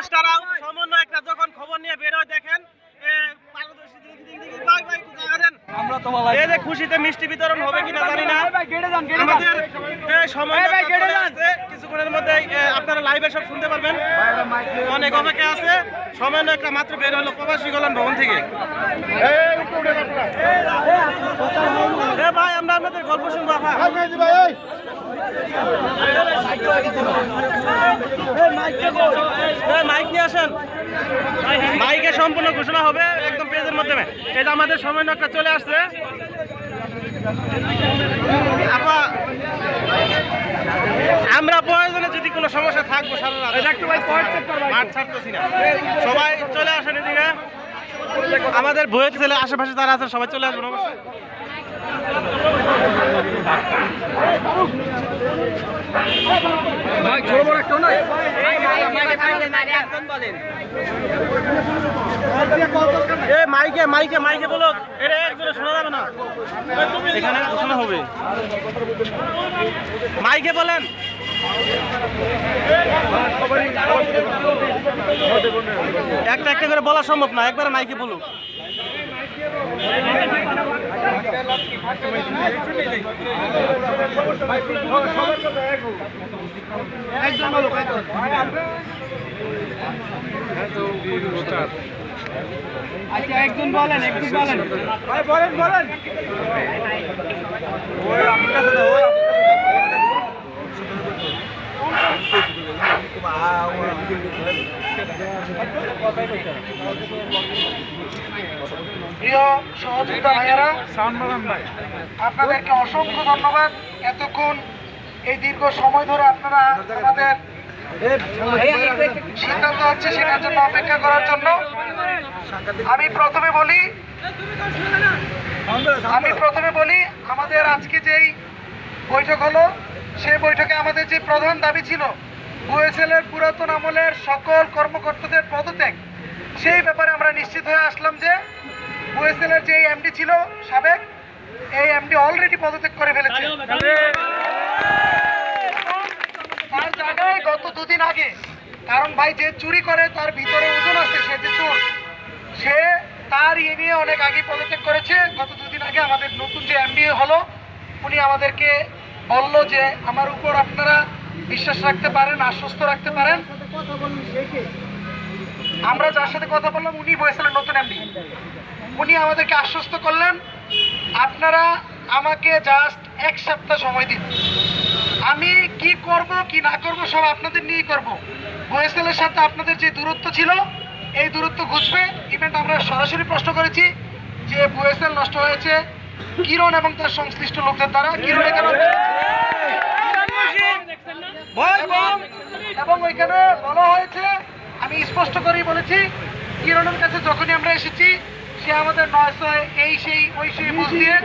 মাস্টাররা সমন্বয়করা যখন খবর নিয়ে বের হয় দেখেন এই যে খুশিতে মিষ্টি বিতরণ হবে কিনা জানি না। আমাদের কিছুক্ষণের মধ্যে আপনারা লাইভে সব শুনতে পারবেন। অনেক অপেক্ষা আছে। সমন্বয়করা মাত্র বের হলো প্রবাসী কল্যাণ ভবন থেকে। ভাই আমরা আপনাদের গল্প শুনবো। মাইক নিয়ে আসেন। মাইকে সম্পূর্ণ ঘোষণা হবে একদম পেজের মাধ্যমে। এই যে আমাদের সমন্বয়করা চলে আসছে। আমরা প্রয়োজনে যদি কোনো সমস্যা থাকবো মাঠ ছাড়তেছি না। সবাই চলে আসেন এদিকে। আমাদের বইয়ের ছেলে আশেপাশে যারা আছে সবাই চলে আসবেন অবশ্যই। মাইকে মাইকে মাইকে বলো, এটা একজনে শোনা যাবে না, এখানে শোনা হবে। মাইকে বলেন। একটা একটা করে বলা সম্ভব না, একবারে মাইকে বলুক। আচ্ছা একজন বলেন, একজন বলেন, ভাই বলেন বলেন। প্রিয় সহযোগিতা ভাইয়ারা, আপনাদেরকে অসংখ্য ধন্যবাদ। এতক্ষণ এই দীর্ঘ সময় ধরে আপনারা আমাদের সিদ্ধান্ত হচ্ছে সেটার জন্য অপেক্ষা করার জন্য আমি প্রথমে বলি আমাদের আজকে যেই বৈঠক হলো সেই বৈঠকে আমাদের যে প্রধান দাবি ছিল বুয়েসেলের পুরাতন আমলের সকল কর্মকর্তাদের পদত্যাগ, সেই ব্যাপারে আমরা নিশ্চিত হয়ে আসলাম যে বুয়েসেলের যে এমডি ছিল সাবেক, এই এমডি অলরেডি পদত্যাগ করে ফেলেছে। তার জায়গায় গত দুদিন আগে, কারণ ভাই যে চুরি করে তার ভিতরে ওজন আছে, সে যে চোর, সে তার ইয়ে নিয়ে অনেক আগে পদত্যাগ করেছে। গত দুদিন আগে আমাদের নতুন যে এমডি হলো উনি আমাদেরকে বলল যে আমার উপর আপনারা বিশ্বাস রাখতে পারেন, আশ্বস্ত রাখতে পারেন। আমরা যার সাথে কথা বললাম উনি বুয়েসেলের নতুন এমডি। উনি আমাদেরকে আশ্বস্ত করলেন আপনারা আমাকে জাস্ট 1 সপ্তাহ সময় দিন, আমি কি করব কি না করব সব আপনাদের নিয়েই করব। বুয়েসেলের সাথে আপনাদের যে দূরত্ব ছিল এই দূরত্ব ঘুচবে। ইভেন্ট আমরা সরাসরি প্রশ্ন করেছি যে বুয়েসেল নষ্ট হয়েছে কিরণ এবং তার সংশ্লিষ্ট লোকদের দ্বারা। কিরণ এবং ওইখানে বলা হয়েছে, আমি স্পষ্ট করেই বলেছি, কিরণের কাছে যখনই আমরা এসেছি সে আমাদের 900 এই সেই ওই সেই বুঝ দিয়ে